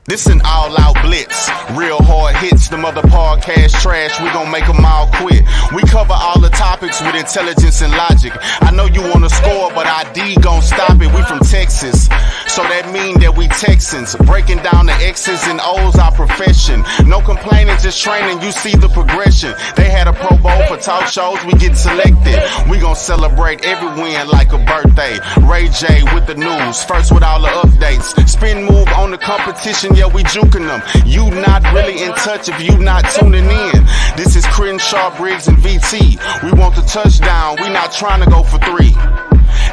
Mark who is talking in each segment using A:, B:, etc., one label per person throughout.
A: This an all-out blitz, real hard hits, them other podcast trash, we gon' make them all quit. We cover all the topics with intelligence and logic. I know you wanna score, but ID gon' stop it. We from Texas, so that mean that we Texans. Breaking down the X's and O's, our profession. No complaining, just training, you see the progression. They had a Pro Bowl for talk shows, we get selected. We gon' celebrate every win like a birthday. Ray J with the news, first with all the updates. Spin move on the competition, yeah, we juking them. You not really in touch if you not tuning in. This is Crenshaw, Briggs and VT. We want the touchdown, we not trying to go for 3.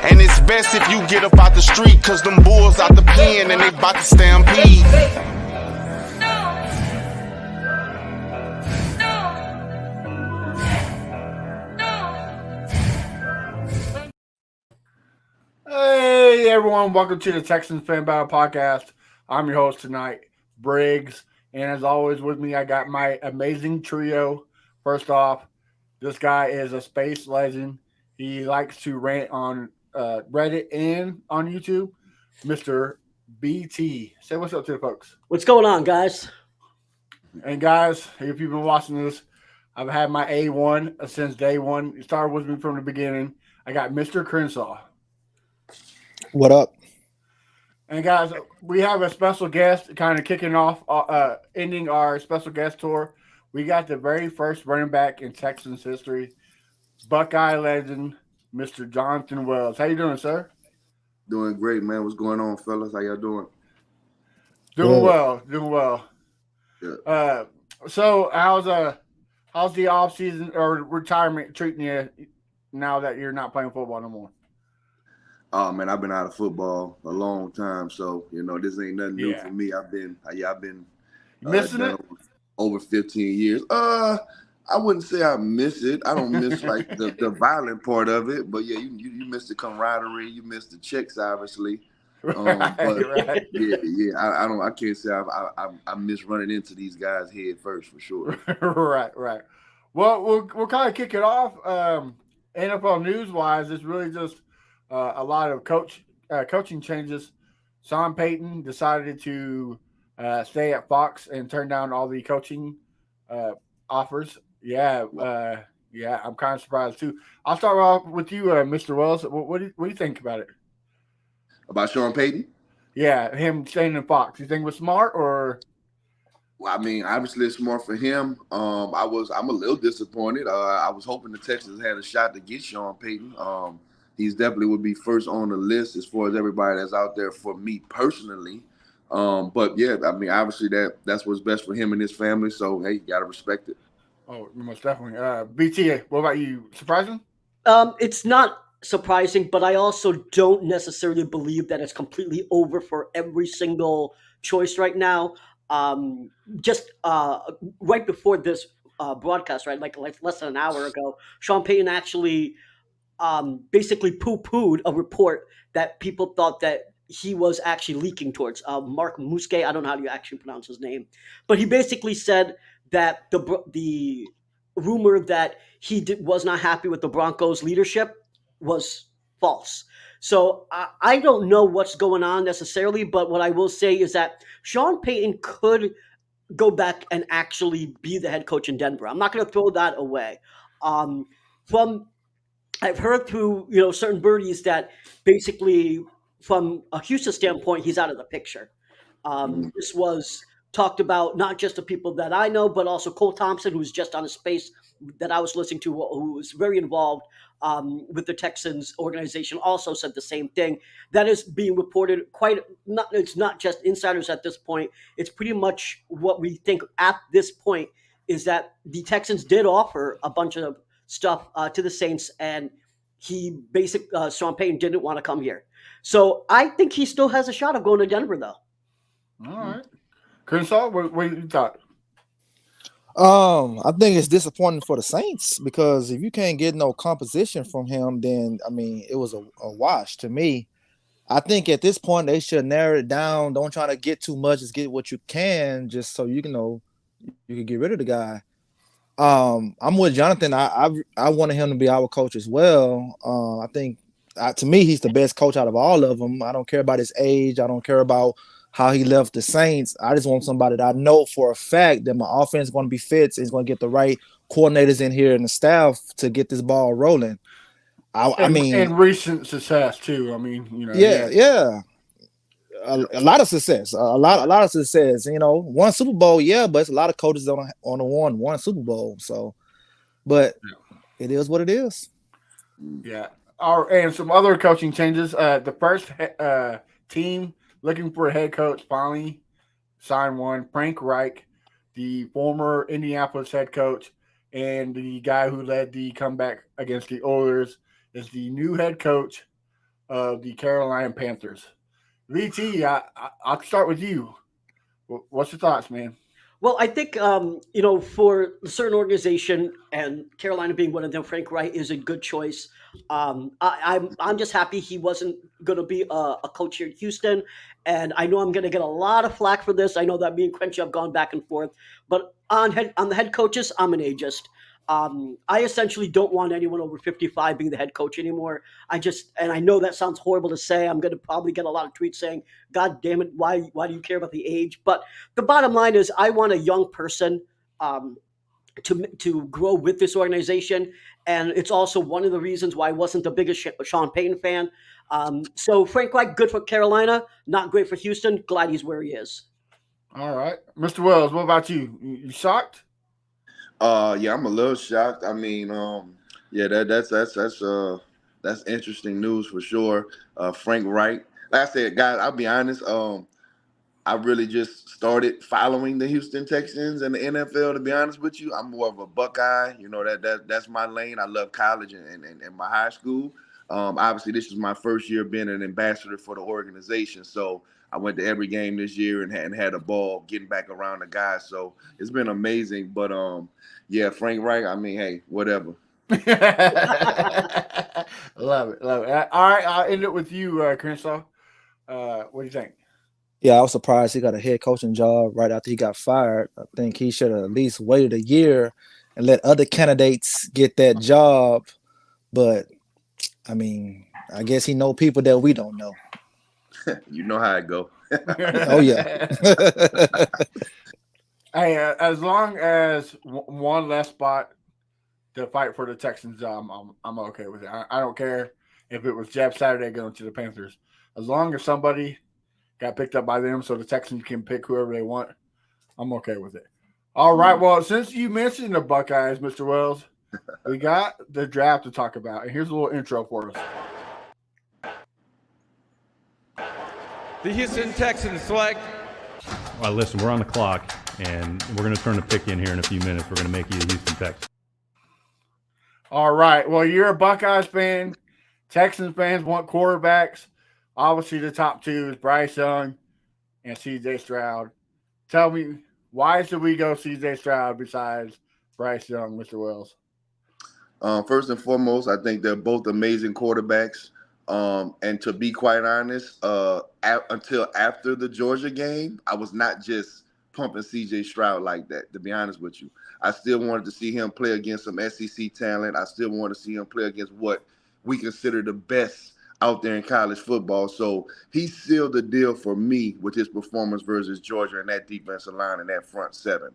A: And it's best if you get up out the street, cause them bulls out the pen and they bout to stampede.
B: Hey everyone, welcome to the Texans Fan Battle Podcast. I'm your host tonight, Briggs, and as always with me I got my amazing trio. First off, this guy is a space legend. He likes to rant on Reddit and on YouTube, Mr. BT. Say what's up to the folks.
C: What's going on, guys?
B: And guys, if you've been watching this, I've had my A1 since day one. It started with me from the beginning. I got Mr. Crenshaw.
D: What up?
B: And guys, we have a special guest kind of kicking off, ending our special guest tour. We got the very first running back in Texans history, Buckeye legend, Mr. Jonathan Wells. How you doing, sir?
E: Doing great, man. What's going on, fellas? How y'all doing?
B: Doing well.
E: Yeah.
B: So how's the off season or retirement treating you now that you're not playing football no more?
E: Oh man, I've been out of football a long time, so this ain't nothing new for me. I've been
B: missing it
E: over 15 years. I wouldn't say I miss it. I don't miss like the violent part of it, but yeah, you miss the camaraderie, you miss the chicks, obviously.
B: Right.
E: Yeah. I can't say I miss running into these guys head first for sure.
B: Right. Well, we'll kind of kick it off. NFL news wise, it's really just a lot of coaching changes. Sean Payton decided to stay at Fox and turn down all the coaching offers. Yeah, I'm kind of surprised too. I'll start off with you, Mr. Wells. What do you think about it?
E: About Sean Payton?
B: Yeah, him staying in Fox. You think it was smart or?
E: Well, I mean, obviously it's smart for him. I'm a little disappointed. I was hoping the Texans had a shot to get Sean Payton. He's definitely would be first on the list as far as everybody that's out there for me personally. But yeah, I mean, obviously that's what's best for him and his family. So hey, you gotta respect it.
B: Oh, most definitely. BT, what about you? Surprising?
C: It's not surprising, but I also don't necessarily believe that it's completely over for every single choice right now. Just right before this broadcast, right, like less than an hour ago, Sean Payton actually basically poo-pooed a report that people thought that he was actually leaking towards. Mark Muske, I don't know how you actually pronounce his name, but he basically said that the rumor that he was not happy with the Broncos' leadership was false. So I don't know what's going on necessarily, but what I will say is that Sean Payton could go back and actually be the head coach in Denver. I'm not going to throw that away. I've heard through certain birdies that basically from a Houston standpoint, he's out of the picture. This was talked about not just the people that I know, but also Cole Thompson, who's just on a space that I was listening to, who was very involved with the Texans organization, also said the same thing. That is being reported it's not just insiders at this point. It's pretty much what we think at this point is that the Texans did offer a bunch of stuff to the Saints, and Sean Payton didn't want to come here. So I think he still has a shot of going to Denver, though.
B: All right. Crenshaw, what you thought?
D: I think it's disappointing for the Saints because if you can't get no composition from him, then I mean it was a wash to me. I think at this point they should narrow it down. Don't try to get too much. Just get what you can, just so you can get rid of the guy. I'm with Jonathan. I wanted him to be our coach as well. I think to me he's the best coach out of all of them. I don't care about his age. I don't care about how he left the Saints. I just want somebody that I know for a fact that my offense is going to be fit and is going to get the right coordinators in here and the staff to get this ball rolling. I mean,
B: and recent success too. I mean,
D: yeah. A lot of success, a lot of success. One Super Bowl, yeah, but it's a lot of coaches on the one Super Bowl. So, but it is what it is.
B: Yeah. And some other coaching changes. The first team looking for a head coach finally signed one. Frank Reich, the former Indianapolis head coach and the guy who led the comeback against the Oilers, is the new head coach of the Carolina Panthers. VT, I'll start with you. What's your thoughts, man?
C: Well, I think for a certain organization, and Carolina being one of them, Frank Wright is a good choice. I'm just happy he wasn't going to be a coach here in Houston, and I know I'm going to get a lot of flack for this. I know that me and Crenshaw have gone back and forth, but on the head coaches, I'm an ageist. I essentially don't want anyone over 55 being the head coach anymore. And I know that sounds horrible to say. I'm going to probably get a lot of tweets saying, "God damn it, why do you care about the age?" But the bottom line is, I want a young person to grow with this organization, and it's also one of the reasons why I wasn't the biggest Sean Payton fan. So Frank Reich, good for Carolina, not great for Houston. Glad he's where he is.
B: All right, Mr. Wells, what about you? You shocked?
E: Yeah, I'm a little shocked. I mean, yeah, that's interesting news for sure. Frank Wright. Like I said, guys, I'll be honest. I really just started following the Houston Texans and the NFL. To be honest with you, I'm more of a Buckeye. That's my lane. I love college and my high school. Obviously, this is my first year being an ambassador for the organization. So I went to every game this year and had a ball getting back around the guys. So it's been amazing. But yeah, Frank Reich. I mean, hey, whatever.
B: Love it. All right, I'll end it with you, Crenshaw. What do you think?
D: Yeah, I was surprised he got a head coaching job right after he got fired. I think he should have at least waited a year and let other candidates get that job. But I mean, I guess he know people that we don't know.
E: You know how it go.
D: Oh yeah.
B: Hey, as long as one less spot to fight for the Texans, I'm okay with it. I don't care if it was Jeff Saturday going to the Panthers. As long as somebody got picked up by them so the Texans can pick whoever they want, I'm okay with it. All right, well, since you mentioned the Buckeyes, Mr. Wells, we got the draft to talk about. And here's a little intro for us.
F: The Houston Texans select.
G: All right, listen, we're on the clock, and we're going to turn the pick in here in a few minutes. We're going to make you a Houston Texans.
B: All right. Well, you're a Buckeyes fan. Texans fans want quarterbacks. Obviously, the top two is Bryce Young and C.J. Stroud. Tell me, why should we go C.J. Stroud besides Bryce Young, Mr. Wells?
E: First and foremost, I think they're both amazing quarterbacks. And to be quite honest, until after the Georgia game, I was not just pumping C.J. Stroud like that, to be honest with you. I still wanted to see him play against some SEC talent. I still want to see him play against what we consider the best out there in college football. So he sealed the deal for me with his performance versus Georgia and that defensive line and that front seven.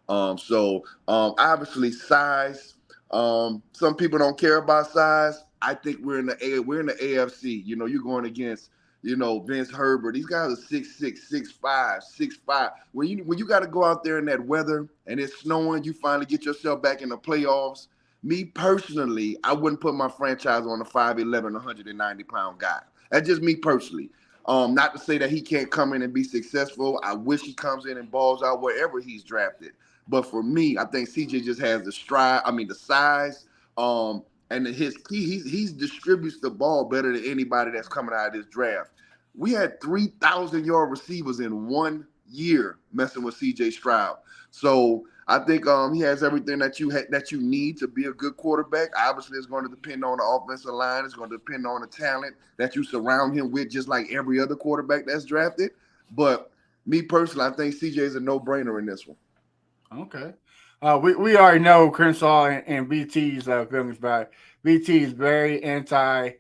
E: Obviously size. Some people don't care about size. I think we're in the AFC. You know, you're going against, Vince Herbert. These guys are 6'6", 6'5", 6'5". When you got to go out there in that weather and it's snowing, you finally get yourself back in the playoffs. Me personally, I wouldn't put my franchise on a 5'11", 190-pound guy. That's just me personally. Not to say that he can't come in and be successful. I wish he comes in and balls out wherever he's drafted. But for me, I think CJ just has the size, and he distributes the ball better than anybody that's coming out of this draft. We had 3,000-yard receivers in 1 year messing with CJ Stroud. So I think he has everything that you need to be a good quarterback. Obviously, it's going to depend on the offensive line. It's going to depend on the talent that you surround him with, just like every other quarterback that's drafted. But me personally, I think CJ is a no-brainer in this one.
B: Okay. We already know Crenshaw and BT's feelings about it. BT is very anti,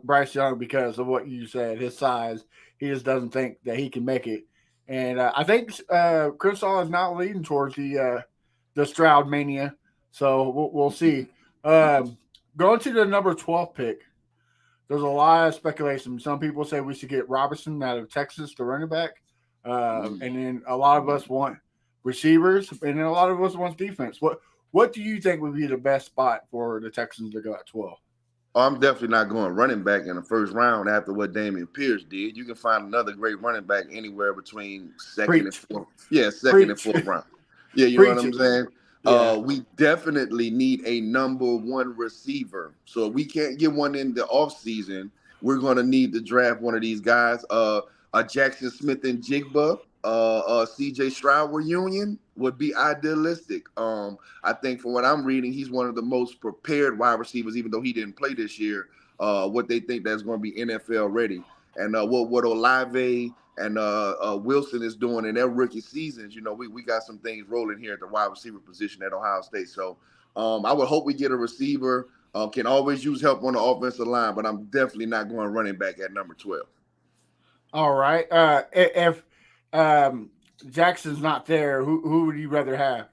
B: Bryce Young because of what you said, his size. He just doesn't think that he can make it. And I think Crenshaw is now leading towards the Stroud mania. So we'll see. Going to the number 12 pick, there's a lot of speculation. Some people say we should get Robinson out of Texas, the running back. And then a lot of us want receivers, and then a lot of us want defense. What do you think would be the best spot for the Texans to go at 12?
E: I'm definitely not going running back in the first round after what Damian Pierce did. You can find another great running back anywhere between second and fourth. Yeah, second and fourth round. Yeah, you know what I'm saying? Yeah. We definitely need a number one receiver. So if we can't get one in the offseason, we're going to need to draft one of these guys. A Jackson Smith and Jigba, CJ Stroud reunion would be idealistic. I think from what I'm reading, he's one of the most prepared wide receivers, even though he didn't play this year. What they think that's going to be NFL ready. And what Olave and Wilson is doing in their rookie seasons, we got some things rolling here at the wide receiver position at Ohio State. So I would hope we get a receiver. Can always use help on the offensive line, but I'm definitely not going running back at number 12.
B: All right. If Jackson's not there, who would you rather have?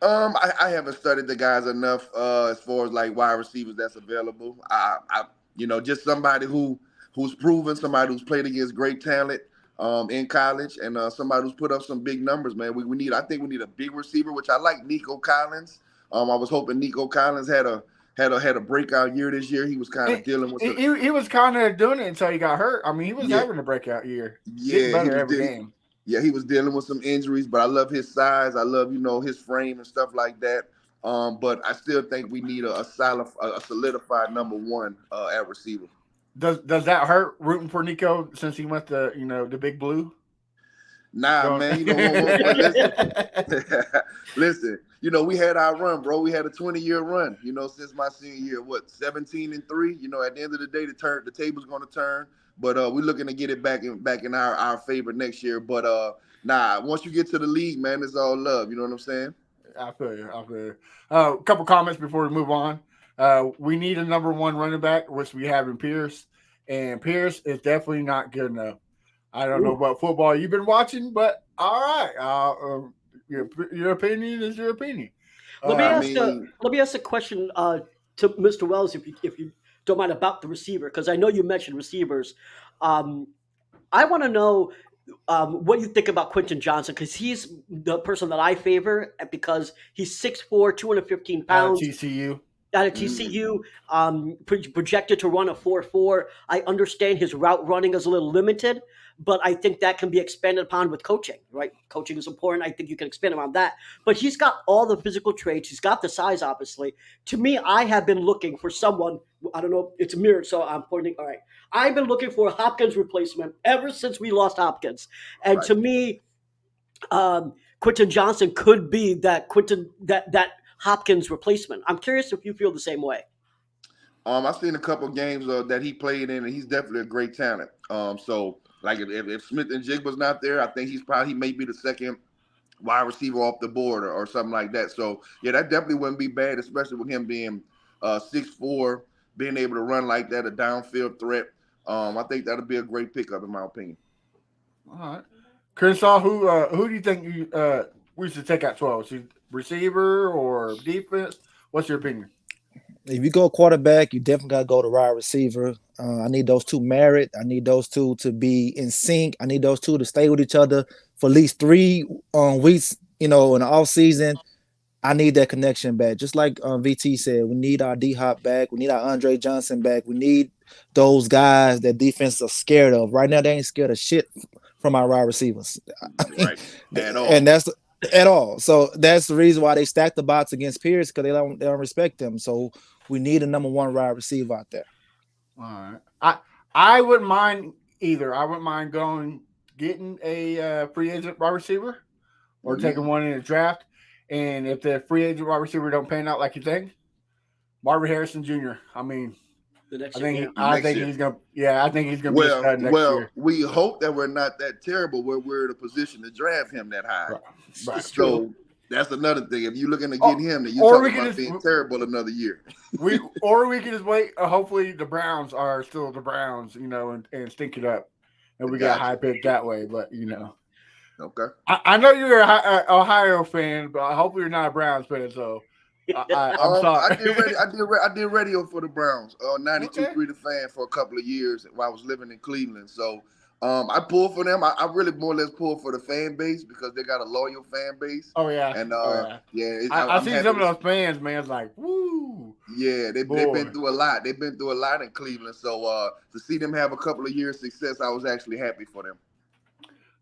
E: I haven't studied the guys enough as far as like wide receivers that's available. I just somebody who's proven, somebody who's played against great talent in college, and somebody who's put up some big numbers, man. I think we need a big receiver, which I like Nico Collins. I was hoping Nico Collins had a breakout year this year. He was kind of dealing with
B: he was kind of doing it until he got hurt. I mean, he was having a breakout year.
E: Yeah,
B: better every game.
E: Yeah, he was dealing with some injuries, but I love his size. I love, his frame and stuff like that. But I still think we need a solidified number one at receiver.
B: Does that hurt rooting for Nico since he went to the Big Blue?
E: Nah, man. Listen. We had our run, bro. We had a 20-year run. Since my senior year, 17-3. At the end of the day, the table's going to turn. But we're looking to get it back in our favor next year. But once you get to the league, man, it's all love. You know what I'm saying?
B: I feel you. A couple comments before we move on. We need a number one running back, which we have in Pierce, and Pierce is definitely not good enough. I don't know what football you've been watching, but all right. Your opinion is your opinion.
C: Let me ask a question to Mr. Wells, if you don't mind, about the receiver, because I know you mentioned receivers. I want to know what you think about Quentin Johnson, because he's the person that I favor because he's 6'4", 215 pounds. Out of TCU, projected to run a 4.4. I understand his route running is a little limited, but I think that can be expanded upon with coaching, right? Coaching is important. I think you can expand upon that. But he's got all the physical traits. He's got the size, obviously. To me, I have been looking for someone. I don't know. It's mirrored, so I'm pointing. All right. I've been looking for a Hopkins replacement ever since we lost Hopkins. And to me, Quentin Johnson could be that Hopkins replacement. I'm curious if you feel the same way.
E: I've seen a couple of games that he played in, and he's definitely a great talent. So like if Smith and Jigba's not there, I think he may be the second wide receiver off the board or something like that. So yeah, that definitely wouldn't be bad, especially with him being 6'4", being able to run like that, a downfield threat. I think that'll be a great pickup in my opinion.
B: All right, Crenshaw, who do you think we should take at 12? Receiver or defense? What's your opinion?
D: If you go quarterback, you definitely got to go to wide receiver. I need those two married. I need those two to be in sync. I need those two to stay with each other for at least 3 weeks, in the off season. I need that connection back. Just like VT said, we need our D-Hop back. We need our Andre Johnson back. We need those guys that defense are scared of. Right now, they ain't scared of shit from our wide receivers.
E: Right. At all.
D: And that's at all. So that's the reason why they stacked the box against Pierce, because they don't respect them. So we need a number one wide receiver out there.
B: All right. I wouldn't mind either. I wouldn't mind getting a free agent wide receiver or taking one in the draft. And if the free agent wide receiver don't pan out like you think, Marvin Harrison Jr. I mean, I think he's gonna be a stud next year.
E: We hope that we're not that terrible where we're in a position to draft him that high.
B: Right.
E: So That's another thing. If you're looking to get him, then you're
B: or we
E: talking
B: can
E: about
B: just-
E: being terrible another year.
B: we can just wait. Hopefully, the Browns are still the Browns, and stink it up, and we get a high pick that way. But
E: Okay.
B: I know you're a Ohio fan, but hopefully you're not a Browns fan. So I'm sorry.
E: I did radio for the Browns. 92.3
B: Okay.
E: The Fan for a couple of years while I was living in Cleveland. So I pulled for them. I really more or less pulled for the fan base because they got a loyal fan base.
B: Oh yeah,
E: And
B: I see some of those fans, man. It's like, woo.
E: Yeah, they've been through a lot. They've been through a lot in Cleveland. So to see them have a couple of years success, I was actually happy for them.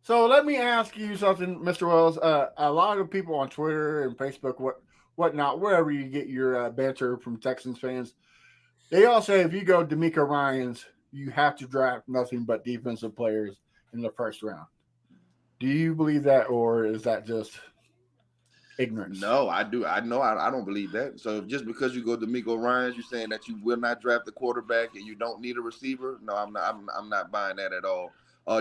B: So let me ask you something, Mr. Wells. A lot of people on Twitter and Facebook, whatnot, wherever you get your banter from Texans fans, they all say if you go D'Amico Ryans, you have to draft nothing but defensive players in the first round. Do you believe that, or is that just ignorance?
E: No, I do. I don't believe that. So just because you go D'Amico Ryans, you're saying that you will not draft a quarterback and you don't need a receiver? No, I'm not buying that at all.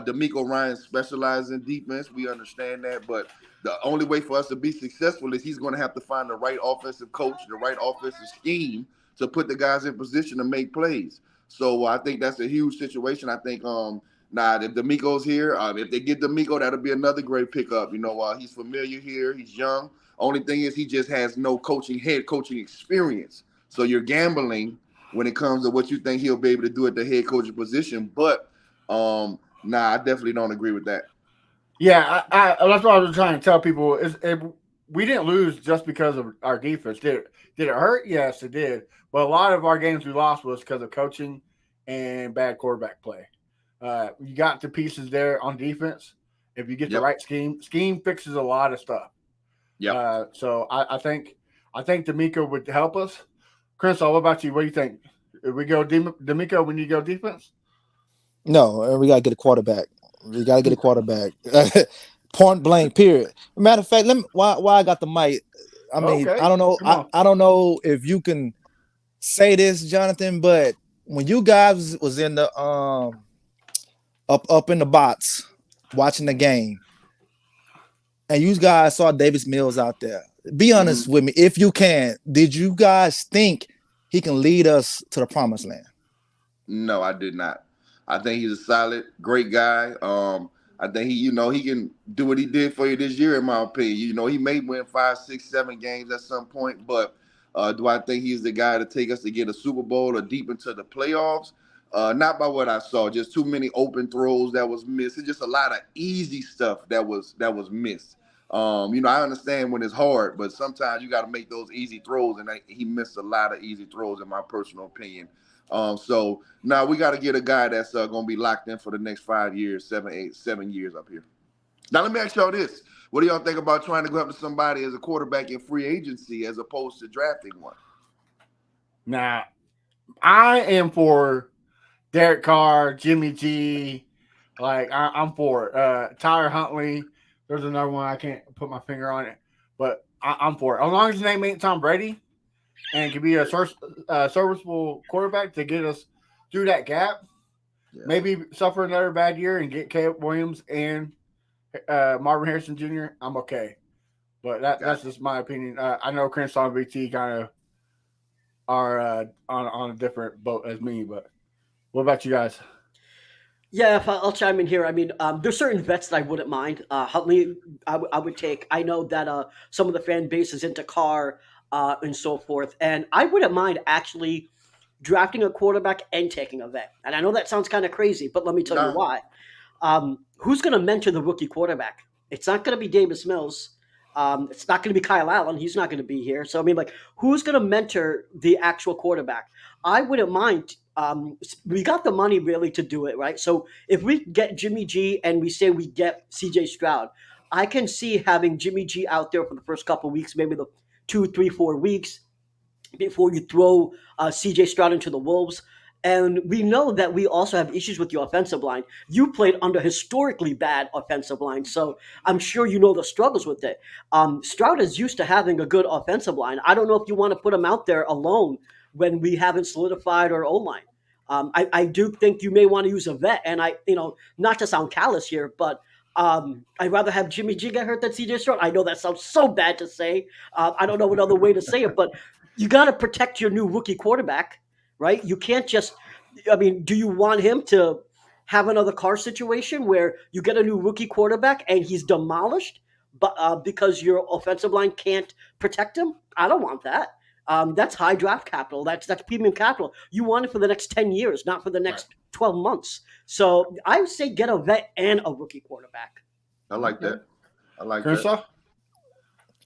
E: D'Amico Ryans specializes in defense. We understand that, but the only way for us to be successful is he's going to have to find the right offensive coach, the right offensive scheme to put the guys in position to make plays. So I think that's a huge situation. I think if D'Amico's here, if they get D'Amico, that'll be another great pickup. He's familiar here. He's young. Only thing is he just has no head coaching experience. So you're gambling when it comes to what you think he'll be able to do at the head coaching position. But I definitely don't agree with that.
B: Yeah, that's what I was trying to tell people. We didn't lose just because of our defense. Did it hurt? Yes, it did. But a lot of our games we lost was because of coaching and bad quarterback play. You got the pieces there on defense. If you get the right scheme fixes a lot of stuff.
E: Yeah.
B: So I think D'Amico would help us. Crenshaw, what about you? What do you think? If we go D'Amico, we need to go defense?
D: No, we gotta get a quarterback. We gotta get a quarterback. Point blank. Period. Matter of fact, why I got the mic. I mean,
B: Okay.
D: I don't know. I don't know if you can say this, Jonathan, but when you guys was in the up in the box watching the game, and you guys saw Davis Mills out there, be honest with me, if you can. Did you guys think he can lead us to the promised land?
E: No, I did not. I think he's a solid, great guy. I think he can do what he did for you this year, in my opinion. He may win 5, 6, 7 games at some point, but do I think he's the guy to take us to get a Super Bowl or deep into the playoffs? Not by what I saw. Just too many open throws that was missed. It's just a lot of easy stuff that was missed. I understand when it's hard, but sometimes you got to make those easy throws, and he missed a lot of easy throws, in my personal opinion. So now we got to get a guy that's going to be locked in for the next 5 years, 7 years up here. Now, let me ask y'all this. What do y'all think about trying to go up to somebody as a quarterback in free agency as opposed to drafting one?
B: Now, I am for Derek Carr, Jimmy G. Like, I'm for it. Tyler Huntley. There's another one. I can't put my finger on it. But I'm for it. As long as his name ain't Tom Brady and can be a serviceable quarterback to get us through that gap, maybe suffer another bad year and get Caleb Williams and Marvin Harrison Jr., I'm okay. But that's just my opinion. I know Crenshaw and VT kind of are on a different boat as me, but what about you guys?
C: Yeah, if I'll chime in here. I mean, there's certain vets that I wouldn't mind. Huntley, I would take. I know that some of the fan base is into Carr and so forth, and I wouldn't mind actually drafting a quarterback and taking a vet. And I know that sounds kind of crazy, but let me tell you why. Who's going to mentor the rookie quarterback? It's not going to be Davis Mills. It's not going to be Kyle Allen. He's not going to be here. So, I mean, like, who's going to mentor the actual quarterback? I wouldn't mind. We got the money really to do it, right? So if we get Jimmy G and we say we get CJ Stroud, I can see having Jimmy G out there for the first couple of weeks, maybe the 2, 3, 4 weeks before you throw CJ Stroud into the Wolves. And we know that we also have issues with your offensive line. You played under historically bad offensive line, so I'm sure you know the struggles with it. Stroud is used to having a good offensive line. I don't know if you want to put him out there alone when we haven't solidified our O-line. I do think you may want to use a vet, and not to sound callous here, but I'd rather have Jimmy G get hurt than CJ Stroud. I know that sounds so bad to say. I don't know another way to say it, but you got to protect your new rookie quarterback, right? You can't just. I mean, do you want him to have another Carr situation where you get a new rookie quarterback and he's demolished, but because your offensive line can't protect him? I don't want that. That's high draft capital. That's premium capital. You want it for the next 10 years, not for the next 12 months. So I would say get a vet and a rookie quarterback.
E: I like that. I like
B: Crenshaw?
E: that.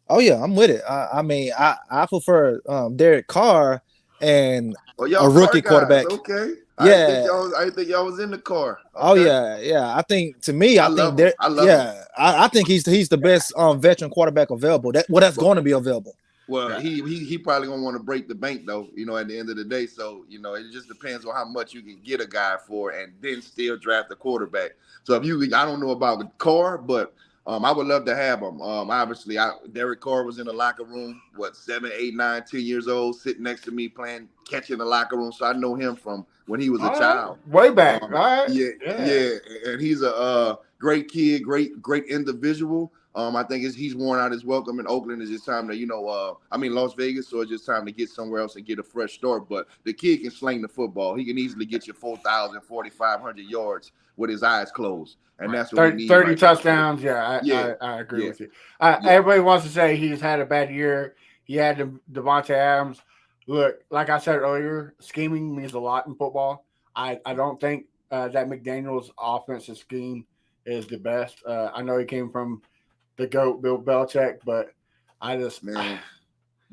D: Oh yeah, I'm with it. I mean, I prefer Derek Carr and a rookie quarterback.
E: Okay.
D: Yeah.
E: I didn't think y'all was in the car. Okay.
D: Oh yeah. I think to me, I think
E: him. I love him.
D: I think he's the best veteran quarterback available. That's going to be available.
E: Well, he probably gonna want to break the bank though, at the end of the day. So, it just depends on how much you can get a guy for and then still draft a quarterback. So I don't know about Carr, but I would love to have him. Obviously, Derek Carr was in the locker room, 7, 8, 9, 10 years old, sitting next to me playing catch in the locker room. So I know him from when he was a child.
B: Way back, right?
E: Yeah. And he's a great kid, great individual. I think he's worn out his welcome in Oakland. It's just time to, Las Vegas, so it's just time to get somewhere else and get a fresh start. But the kid can sling the football. He can easily get you 4,000, 4,500 yards with his eyes closed. And that's what we need.
B: 30 touchdowns. I agree with you. Everybody wants to say he's had a bad year. He had Devontae Adams. Look, like I said earlier, scheming means a lot in football. I don't think that McDaniel's offensive scheme is the best. I know he came from the GOAT, Bill Belichick, but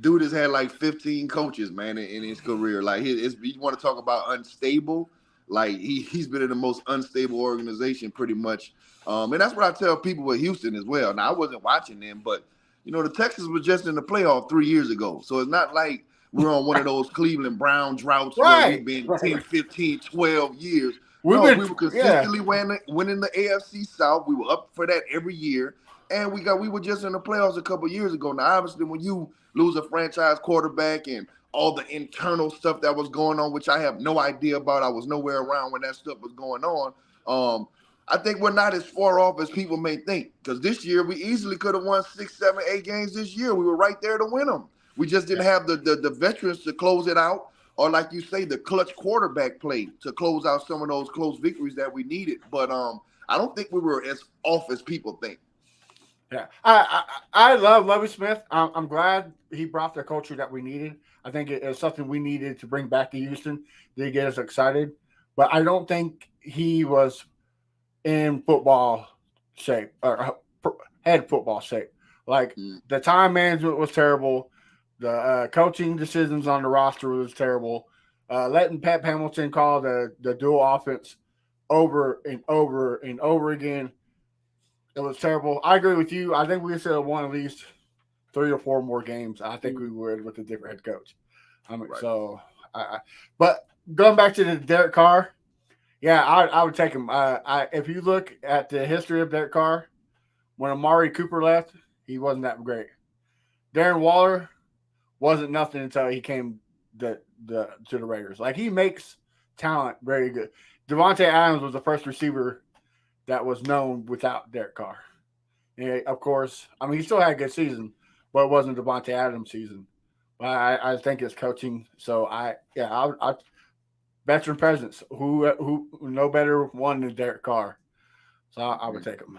E: dude has had like 15 coaches, man, in his career. Like, you want to talk about unstable? Like, he's been in the most unstable organization pretty much. And that's what I tell people with Houston as well. Now, I wasn't watching them, but, the Texans were just in the playoff 3 years ago. So it's not like we're on one of those Cleveland Brown droughts where we've been 10, 15, 12 years. We were consistently winning the AFC South. We were up for that every year. And we were just in the playoffs a couple of years ago. Now, obviously, when you lose a franchise quarterback and all the internal stuff that was going on, which I have no idea about, I was nowhere around when that stuff was going on. I think we're not as far off as people may think. Because this year, we easily could have won 6, 7, 8 games this year. We were right there to win them. We just didn't have the veterans to close it out, or like you say, the clutch quarterback play to close out some of those close victories that we needed. But I don't think we were as off as people think.
B: Yeah, I love Lovie Smith. I'm glad he brought the culture that we needed. I think it's something we needed to bring back to Houston to get us excited. But I don't think he was in football shape or had football shape. Like, the time management was terrible. The coaching decisions on the roster was terrible. Letting Pep Hamilton call the dual offense over and over and over again. It was terrible. I agree with you. I think we should have won at least 3 or 4 more games. I think we would with a different head coach. But going back to the Derek Carr, I would take him. If you look at the history of Derek Carr, when Amari Cooper left, he wasn't that great. Darren Waller wasn't nothing until he came to the Raiders. Like, he makes talent very good. Devontae Adams was the first receiver that was known without Derek Carr. And of course, he still had a good season, but it wasn't Devontae Adams' season. But I think it's coaching. So I veteran presence. Who no better one than Derek Carr. So I would take him.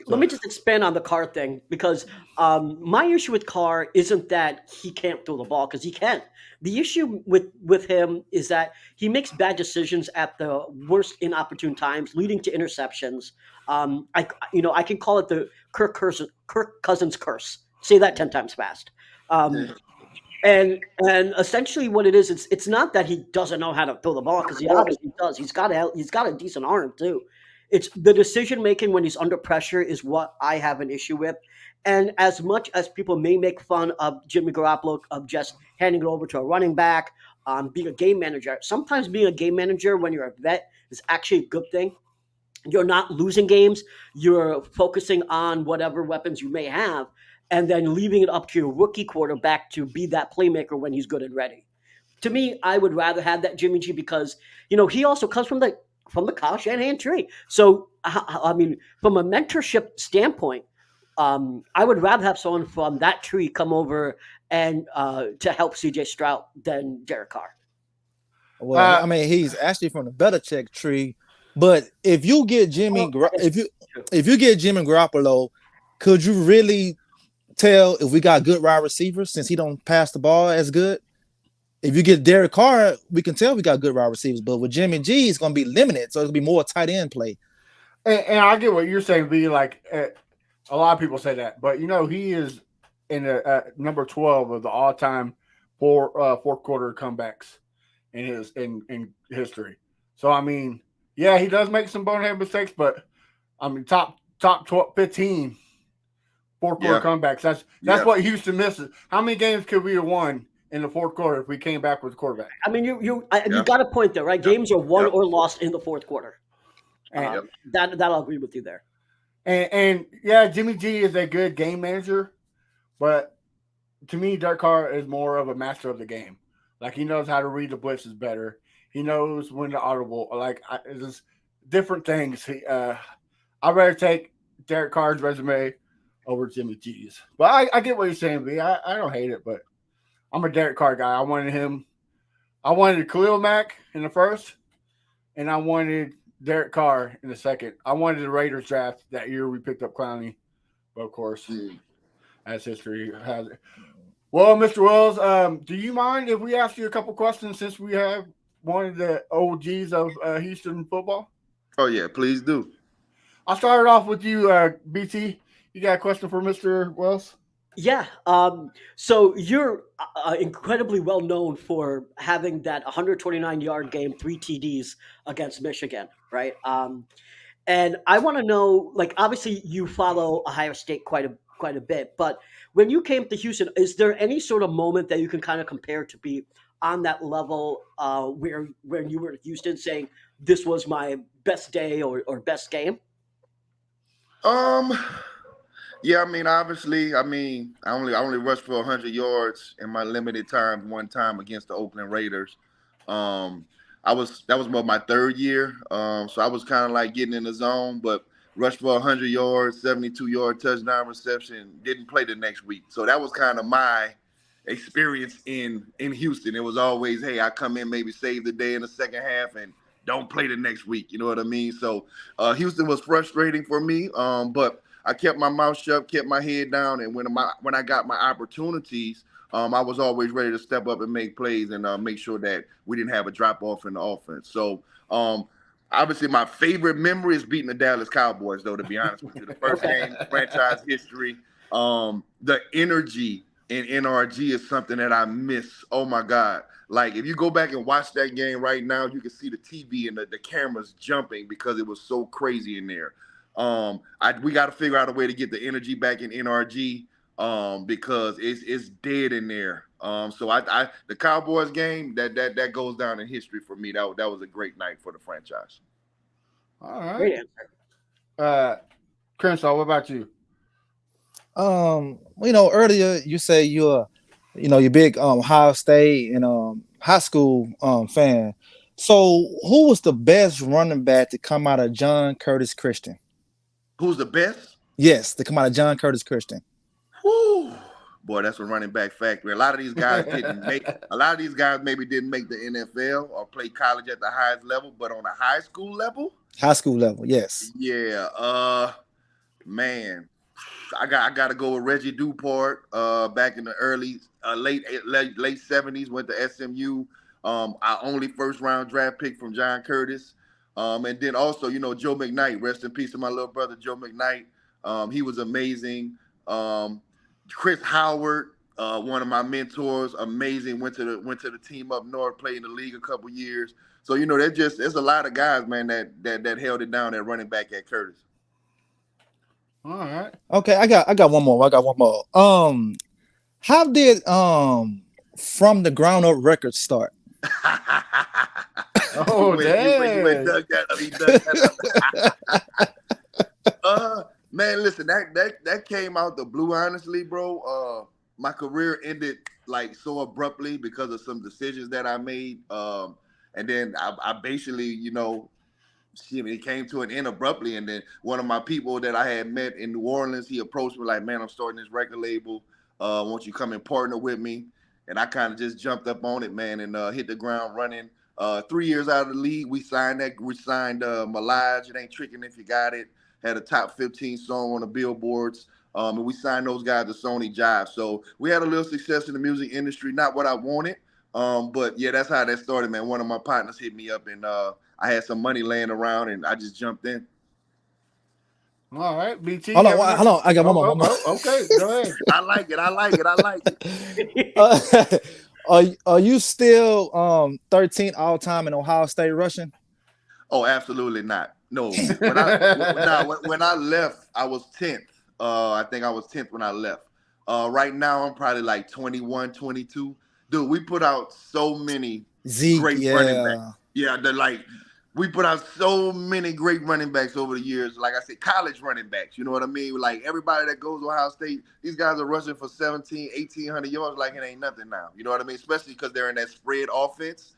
C: Let me just expand on the Carr thing, because my issue with Carr isn't that he can't throw the ball, because he can. The issue with him is that he makes bad decisions at the worst inopportune times, leading to interceptions. I can call it the Kirk Cousins curse. Say that 10 times fast. And essentially what it is, it's not that he doesn't know how to throw the ball, because he obviously does. He's got a decent arm too. It's the decision making when he's under pressure is what I have an issue with. And as much as people may make fun of Jimmy Garoppolo of just handing it over to a running back, being a game manager, sometimes being a game manager when you're a vet is actually a good thing. You're not losing games. You're focusing on whatever weapons you may have, and then leaving it up to your rookie quarterback to be that playmaker when he's good and ready. To me, I would rather have that Jimmy G, because he also comes from the from the Kyle Shanahan tree. So, I mean, from a mentorship standpoint, I would rather have someone from that tree come over and to help CJ Stroud than Derek Carr.
D: Well, I mean, he's actually from the Belichick tree. But if you get if you get Jimmy Garoppolo, could you really tell if we got good wide receivers since he don't pass the ball as good? If you get Derek Carr, we can tell we got good wide receivers. But with Jimmy G, it's going to be limited, so it's going to be more tight end play.
B: And I get what you're saying, B. Like a lot of people say that, but he is in number 12 of the all-time fourth quarter comebacks in history. So I mean, yeah, he does make some bonehead mistakes, but I mean, top 12, 15 fourth quarter comebacks. That's what Houston misses. How many games could we have won in the fourth quarter if we came back with the quarterback?
C: I mean, you got a point there, right? Games are won or lost in the fourth quarter. That I'll agree with you there.
B: And yeah, Jimmy G is a good game manager, but to me, Derek Carr is more of a master of the game. Like, he knows how to read the blitzes better. He knows when to audible. Like, it's just different things. I'd rather take Derek Carr's resume over Jimmy G's. But I get what you're saying, B. I don't hate it, but I'm a Derek Carr guy. I wanted Khalil Mack in the first, and I wanted Derek Carr in the second. I wanted the Raiders draft that year we picked up Clowney. But, of course, as history has it. Well, Mr. Wells, do you mind if we ask you a couple questions since we have one of the OGs of Houston football?
E: Oh, yeah, please do.
B: I'll start it off with you, BT. You got a question for Mr. Wells?
C: Yeah. So you're incredibly well known for having that 129-yard game, 3 TDs against Michigan, right? And I want to know, like, obviously you follow Ohio State quite a bit, but when you came to Houston, is there any sort of moment that you can kind of compare to be on that level where you were at Houston saying this was my best day or best game?
E: Yeah, I mean, obviously, I only rushed for 100 yards in my limited time one time against the Oakland Raiders. That was about my third year, so I was kind of like getting in the zone, but rushed for 100 yards, 72-yard touchdown reception, didn't play the next week. So that was kind of my experience in Houston. It was always, hey, I come in, maybe save the day in the second half and don't play the next week. You know what I mean? So Houston was frustrating for me, but I kept my mouth shut, kept my head down, and when I got my opportunities, I was always ready to step up and make plays and make sure that we didn't have a drop-off in the offense. So obviously, my favorite memory is beating the Dallas Cowboys, though, to be honest with you. The first game, franchise history. The energy in NRG is something that I miss. Oh, my God. Like, if you go back and watch that game right now, you can see the TV and the cameras jumping because it was so crazy in there. We got to figure out a way to get the energy back in NRG because it's dead in there. So the Cowboys game that goes down in history for me. That was a great night for the franchise.
B: All right. Great answer. Crenshaw, what about you?
D: Earlier you say you're big Ohio State and high school fan. So who was the best running back to come out of John Curtis Christian?
E: Who's the best?
D: Yes, to come out of John Curtis Christian.
E: Whew. Boy, that's a running back factory. A lot of these guys maybe didn't make the NFL or play college at the highest level, but on a high school level?
D: High school level, yes.
E: Yeah. Man. I got to go with Reggie Duport back in the late 70s, went to SMU. Our only first-round draft pick from John Curtis. And then also, Joe McKnight, rest in peace to my little brother, Joe McKnight. He was amazing. Chris Howard, one of my mentors, amazing. Went to the team up north, played in the league a couple years. So, there's a lot of guys, man, that held it down at running back at Curtis.
B: All right.
D: Okay, I got one more. How did From the Ground Up Records start?
B: Oh, damn.
E: Man, listen, that came out the blue, honestly, bro. My career ended like so abruptly because of some decisions that I made. And then I basically, it came to an end abruptly. And then one of my people that I had met in New Orleans, he approached me like, man, I'm starting this record label. Won't you come and partner with me? And I kind of just jumped up on it, man, and hit the ground running. 3 years out of the league, we signed Malaj, It Ain't Tricking If You Got It. Had a top 15 song on the billboards. And we signed those guys to Sony Jive. So we had a little success in the music industry, not what I wanted. But yeah, that's how that started, man. One of my partners hit me up, and I had some money laying around, and I just jumped in.
B: All right, BT.
D: Hold on. I got one more.
B: Okay, go ahead.
E: I like it.
D: Are you still 13th all time in Ohio State rushing?
E: Oh, absolutely not. No. When I left, I was 10th. I think I was 10th when I left. Right now, I'm probably like 21, 22. Dude, we put out so many great running backs. Yeah, we put out so many great running backs over the years. Like I said, college running backs. You know what I mean? Like everybody that goes to Ohio State, these guys are rushing for 1,800 yards like it ain't nothing now. You know what I mean? Especially because they're in that spread offense.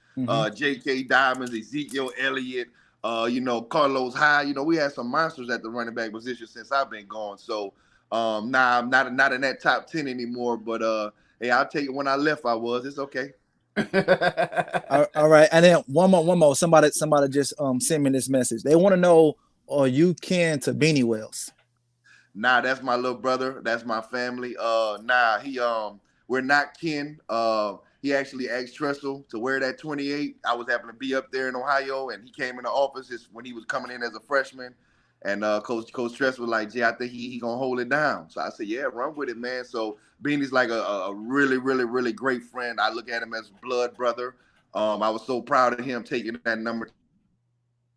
E: J.K. Dobbins, Ezekiel Elliott, Carlos Hyde. We had some monsters at the running back position since I've been gone. So, I'm not in that top 10 anymore. But hey, I'll take it. When I left, I was. It's okay.
D: All right, and then one more. Somebody just sent me this message. They want to know, are you kin to Beanie Wells?
E: Nah, that's my little brother. That's my family. We're not kin. He actually asked Tressel to wear that 28. I was happening to be up there in Ohio, and he came in the office when he was coming in as a freshman. And Coach Tressel was like, Jay, I think he gonna hold it down. So I said, yeah, run with it, man. So Beanie's like a really, really, really great friend. I look at him as blood brother. I was so proud of him taking that number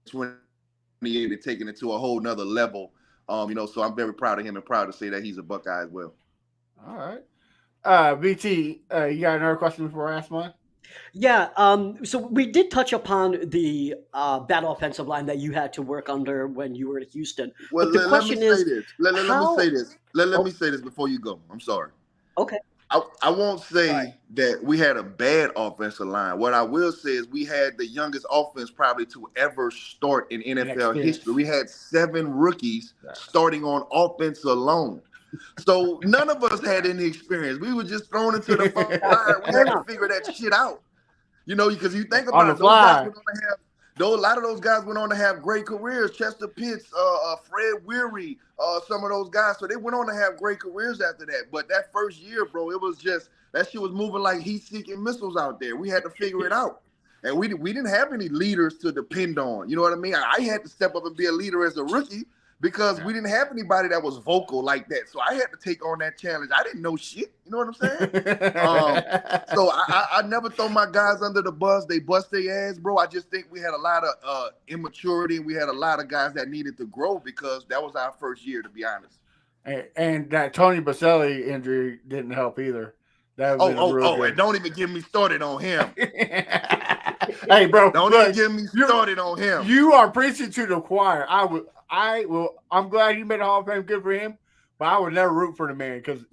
E: 28 and taking it to a whole nother level. So I'm very proud of him and proud to say that he's a Buckeye as well.
B: All right. BT, you got another question before I ask mine?
C: Yeah, so we did touch upon the bad offensive line that you had to work under when you were at Houston.
E: Well,
C: but the question is,
E: let me say this. Let me say this before you go. I'm sorry.
C: Okay.
E: I won't say that we had a bad offensive line. What I will say is we had the youngest offense probably to ever start in NFL history. We had 7 rookies starting on offense alone. So none of us had any experience. We were just thrown into the fire. We had to figure that shit out. Because you think about it, a lot of those guys went on to have great careers. Chester Pitts, Fred Weary, some of those guys. So they went on to have great careers after that. But that first year, bro, it was just that shit was moving like heat-seeking missiles out there. We had to figure it out. And we didn't have any leaders to depend on. You know what I mean? I had to step up and be a leader as a rookie, because we didn't have anybody that was vocal like that. So I had to take on that challenge. I didn't know shit. You know what I'm saying? So I never throw my guys under the bus. They bust their ass, bro. I just think we had a lot of immaturity, and we had a lot of guys that needed to grow, because that was our first year, to be honest.
B: And that Tony Baselli injury didn't help either.
E: And don't even get me started on him.
B: Hey, bro.
E: Don't even get me started on him.
B: You are preaching to the choir. I'm glad he made a Hall of Fame. Good for him. But I would never root for the man because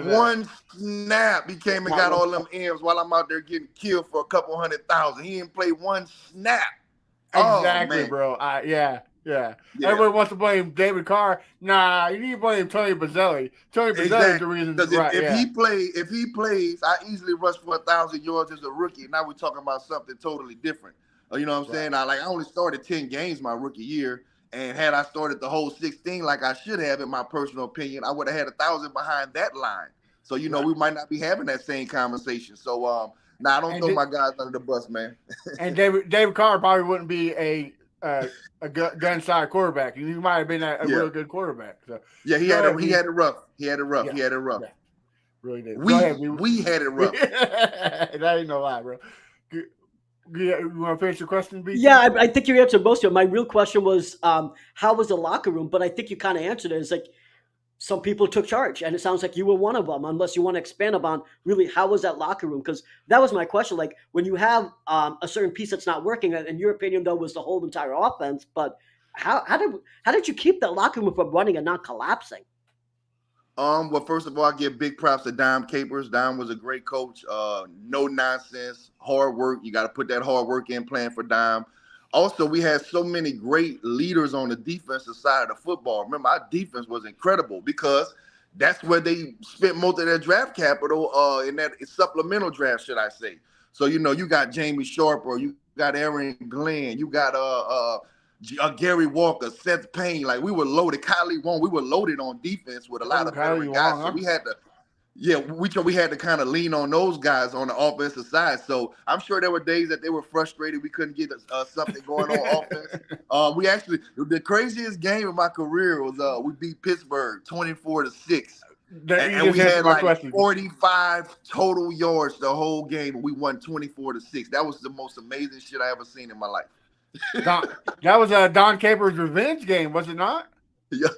E: one snap he came and got all them M's while I'm out there getting killed for a couple 100,000. He didn't play one snap.
B: Exactly, bro. Yeah. Everybody wants to blame David Carr. Nah, you need to blame Tony Baselli. Tony Baselli is the reason.
E: If he plays, I easily rush for 1,000 yards as a rookie. Now we're talking about something totally different. You know what I'm saying? I only started 10 games my rookie year. And had I started the whole 16 like I should have, in my personal opinion, I would have had 1,000 behind that line. So, we might not be having that same conversation. So, I don't throw my guys under the bus, man.
B: And David Carr probably wouldn't be a gun-side quarterback. He might have been a real good quarterback. So,
E: yeah, he had it rough. He had it rough. Yeah.
B: Really did.
E: We had it rough.
B: That ain't no lie, bro. You want to finish your question, BT?
C: Yeah, I think you answered most of it. My real question was, how was the locker room? But I think you kind of answered it. It's like some people took charge, and it sounds like you were one of them, unless you want to expand upon really how was that locker room? Because that was my question. Like, when you have a certain piece that's not working, in your opinion, though, was the whole entire offense, but how did you keep that locker room from running and not collapsing?
E: Well, first of all, I give big props to Dom Capers. Dom was a great coach. No nonsense, hard work. You got to put that hard work in playing for Dom. Also, we had so many great leaders on the defensive side of the football. Remember, our defense was incredible because that's where they spent most of their draft capital in that supplemental draft, should I say. So, you got Jamie Sharp, or you got Aaron Glenn, you got Gary Walker, Seth Payne. Like, we were loaded. Kylie Wong, we were loaded on defense with a lot of veteran guys. So we had to we had to kind of lean on those guys on the offensive side. So I'm sure there were days that they were frustrated. We couldn't get something going on offense. We actually, the craziest game of my career was we beat Pittsburgh 24-6. And we had like 45 total yards the whole game, and we won 24-6. That was the most amazing shit I ever seen in my life.
B: That was a Don Capers revenge game, was it not?
E: Yeah.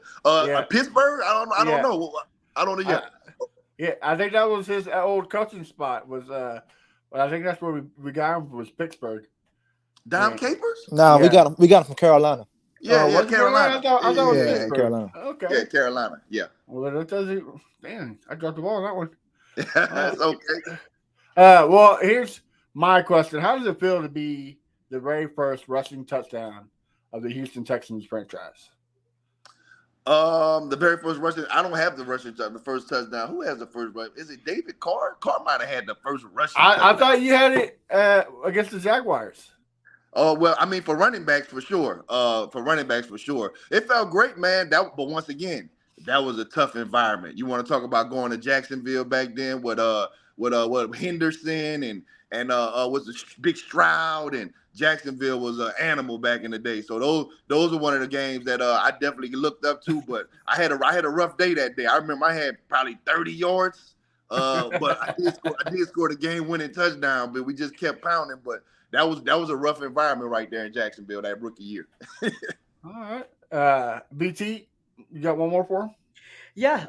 E: Pittsburgh? I don't know. I don't know yet.
B: Yeah, I think that was his old coaching spot. But I think that's where we got him, was Pittsburgh.
E: Don Capers?
D: No, we got him from Carolina.
E: Yeah, Carolina.
B: I thought it was Pittsburgh.
D: Carolina.
B: Okay.
E: Yeah, Carolina. Yeah.
B: Well, that doesn't. Damn, I dropped the ball on that one.
E: That's okay.
B: Well, here's my question: how does it feel to be the very first rushing touchdown of the Houston Texans franchise?
E: The very first rushing. I don't have the rushing touchdown. The first touchdown. Who has the first rush? Is it David Carr? Carr might have had the first rushing.
B: I thought you had it against the Jaguars.
E: Oh, well, I mean, for running backs for sure. It felt great, man. But once again, that was a tough environment. You want to talk about going to Jacksonville back then with Henderson and was the big Stroud, and Jacksonville was an animal back in the day. So those are one of the games that I definitely looked up to. But I had a rough day that day. I remember I had probably 30 yards, but I did score the game-winning touchdown. But we just kept pounding. But that was a rough environment right there in Jacksonville that rookie year.
B: All right, BT, you got one more for him?
C: Yeah.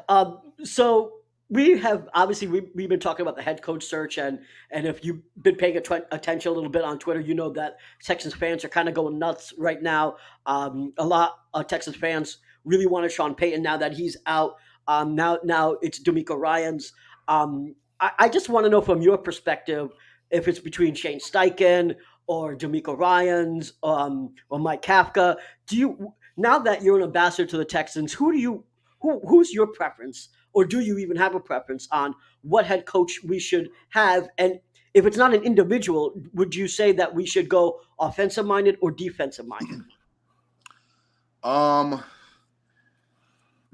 C: So we've been talking about the head coach search, and if you've been paying attention a little bit on Twitter, you know that Texans fans are kind of going nuts right now. A lot of Texans fans really wanted Sean Payton now that he's out. Now it's D'Amico Ryans. I just want to know from your perspective if it's between Shane Steichen or D'Amico Ryans or Mike Kafka. Now that you're an ambassador to the Texans, who's your preference? Or do you even have a preference on what head coach we should have? And if it's not an individual, would you say that we should go offensive-minded or defensive-minded?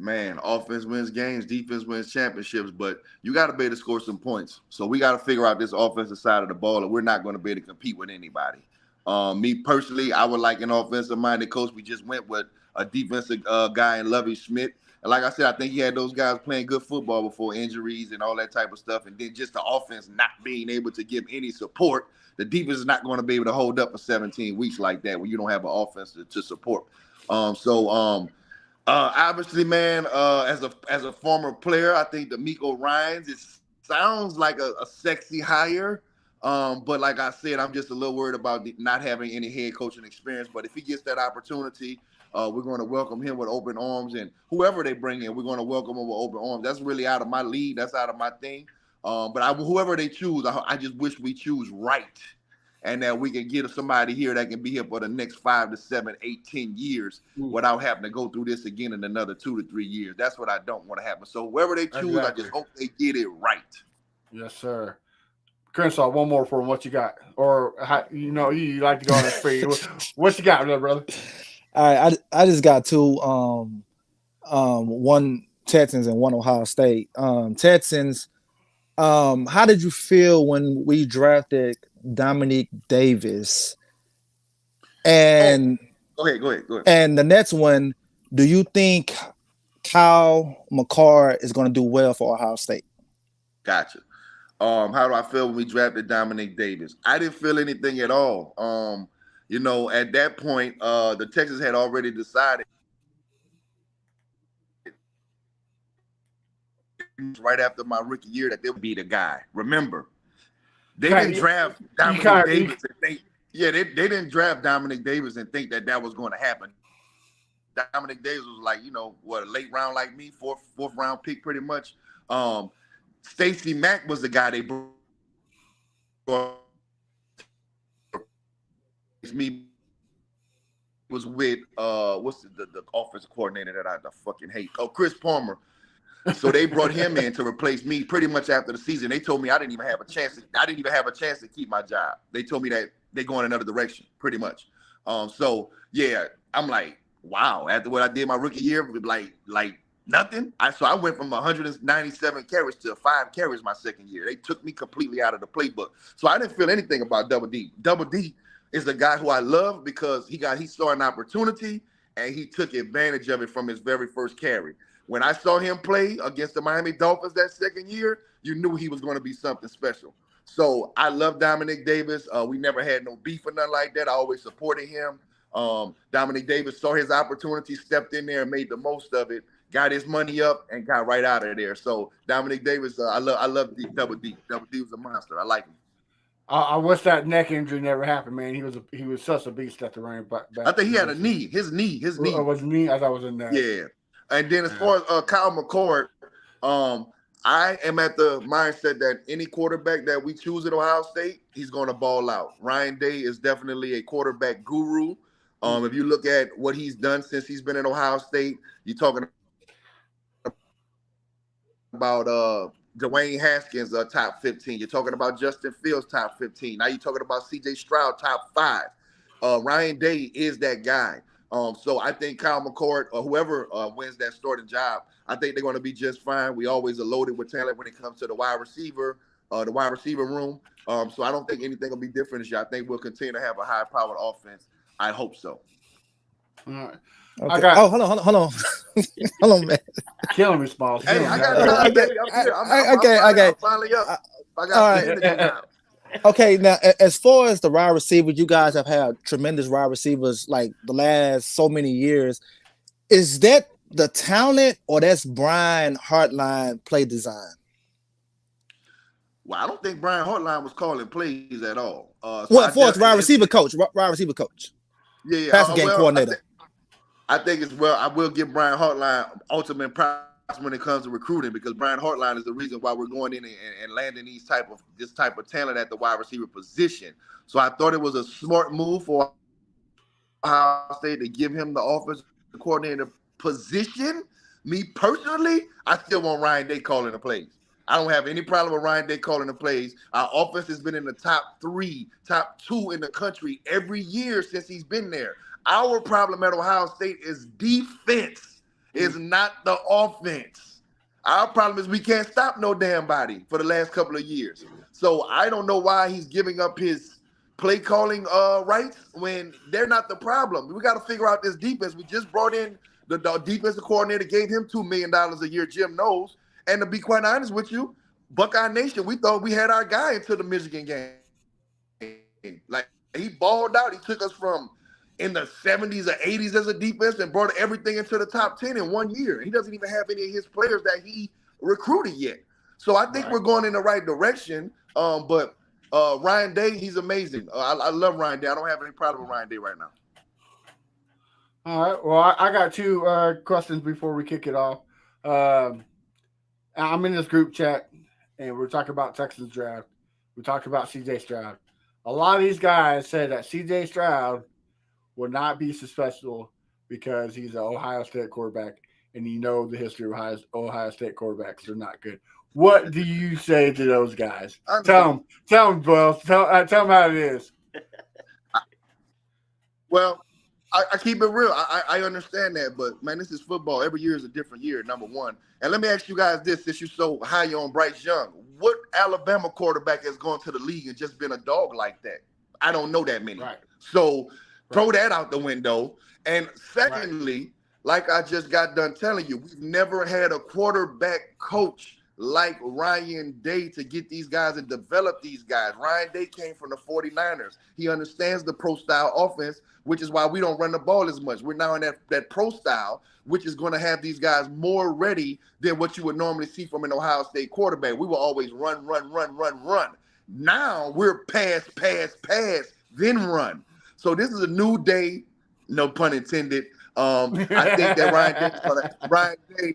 E: Man, offense wins games, defense wins championships, but you got to be able to score some points. So we got to figure out this offensive side of the ball, and we're not going to be able to compete with anybody. Me personally, I would like an offensive-minded coach. We just went with a defensive guy in Lovie Smith. And like I said, I think he had those guys playing good football before injuries and all that type of stuff. And then just the offense not being able to give any support. The defense is not going to be able to hold up for 17 weeks like that when you don't have an offense to support. Obviously, man, as a former player, I think D'Amico Ryans, sounds like a sexy hire. But like I said, I'm just a little worried about not having any head coaching experience. But if he gets that opportunity, we're going to welcome him with open arms, and whoever they bring in, we're going to welcome him with open arms. That's really out of my league. That's out of my thing. But whoever they choose, I just wish we choose right, and that we can get somebody here that can be here for the next 5 to 7, 8, 10 years without having to go through this again in another 2 to 3 years. That's what I don't want to happen. So whoever they choose, exactly. I just hope they get it right.
B: Yes, sir. Crenshaw, one more for him. What you got? Or you like to go on the spree. What you got, brother?
D: All right, I just got two. One Texans and one Ohio State. Texans. How did you feel when we drafted Dominique Davis? And
E: go ahead.
D: And the next one, do you think Kyle McCarr is going to do well for Ohio State?
E: Gotcha. How do I feel when we drafted Dominique Davis? I didn't feel anything at all. At that point, the Texans had already decided right after my rookie year that they would be the guy. Remember, they didn't draft Dominique Davis and think, they didn't draft Dominique Davis and think that was going to happen. Dominique Davis was like, a late round like me, fourth round pick pretty much. Stacey Mack was the guy they brought me was with what's the offensive coordinator that I fucking hate? Oh, Chris Palmer. So they brought him in to replace me pretty much after the season. They told me I didn't even have a chance to keep my job. They told me that they're going another direction, pretty much. So yeah, I'm like, wow. After what I did my rookie year, like nothing. So I went from 197 carries to 5 carries my second year. They took me completely out of the playbook. So I didn't feel anything about Double D. Double D is the guy who I love because he saw an opportunity and he took advantage of it from his very first carry. When I saw him play against the Miami Dolphins that second year, you knew he was going to be something special. So I love Dominic Davis. We never had no beef or nothing like that. I always supported him. Dominic Davis saw his opportunity, stepped in there and made the most of it, got his money up and got right out of there. So Dominic Davis, I love Double D. Double D was a monster. I like him.
B: I wish that neck injury never happened, man. He was such a beast at the running back.
E: I think he had a knee. His knee.
B: Oh, was knee? I thought it was in there.
E: Yeah. And then as far as Kyle McCord, I am at the mindset that any quarterback that we choose at Ohio State, he's going to ball out. Ryan Day is definitely a quarterback guru. If you look at what he's done since he's been at Ohio State, you're talking about Dwayne Haskins, top 15. You're talking about Justin Fields, top 15. Now you're talking about C.J. Stroud, top 5. Ryan Day is that guy. So I think Kyle McCord or whoever wins that starting job, I think they're going to be just fine. We always are loaded with talent when it comes to the wide receiver room. So I don't think anything will be different this year. I think we'll continue to have a high-powered offense. I hope so.
B: All right.
D: Okay. Hold on. Hold on, man.
B: Killing me, Smalls.
E: Hey, I got it, baby. I'm here. I'm finally up. I got the energy now.
D: Okay, now as far as the wide receivers, you guys have had tremendous wide receivers like the last so many years. Is that the talent or that's Brian Hartline play design?
E: Well, I don't think Brian Hartline was calling plays at all.
D: Well, for wide receiver coach.
E: Yeah.
D: Passing game coordinator.
E: I think it's I will give Brian Hartline ultimate props when it comes to recruiting because Brian Hartline is the reason why we're going in and landing this type of talent at the wide receiver position. So I thought it was a smart move for Ohio State to give him the offensive coordinator position. Me personally, I still want Ryan Day calling the plays. I don't have any problem with Ryan Day calling the plays. Our offense has been in the top 3, top 2 in the country every year since he's been there. Our problem at Ohio State is defense, is not the offense. Our problem is we can't stop no damn body for the last couple of years. So I don't know why he's giving up his play calling rights when they're not the problem. We got to figure out this defense. We just brought in the defensive coordinator, gave him $2 million a year, Jim knows. And to be quite honest with you, Buckeye Nation, we thought we had our guy into the Michigan game. Like, he balled out. He took us from in the 70s or 80s as a defense and brought everything into the top 10 in 1 year. He doesn't even have any of his players that he recruited yet. So I think we're going in the right direction. But Ryan Day, he's amazing. I love Ryan Day. I don't have any problem with Ryan Day right now.
B: All right. Well, I got 2 questions before we kick it off. I'm in this group chat, and we're talking about Texans draft. We talked about C.J. Stroud. A lot of these guys said that C.J. Stroud will not be successful because he's an Ohio State quarterback, and you know the history of Ohio State quarterbacks. They're not good. What do you say to those guys? Tell them, Boyle. Tell them how it is.
E: Well, I keep it real. I understand that, but, man, this is football. Every year is a different year, number one. And let me ask you guys this, since you're so high on Bryce Young. What Alabama quarterback has gone to the league and just been a dog like that? I don't know that many.
B: Right.
E: So throw that out the window. And secondly, like I just got done telling you, we've never had a quarterback coach like Ryan Day to get these guys and develop these guys. Ryan Day came from the 49ers. He understands the pro-style offense, which is why we don't run the ball as much. We're now in that pro-style, which is going to have these guys more ready than what you would normally see from an Ohio State quarterback. We will always run. Now we're pass, then run. So this is a new day, no pun intended. I think that Ryan Day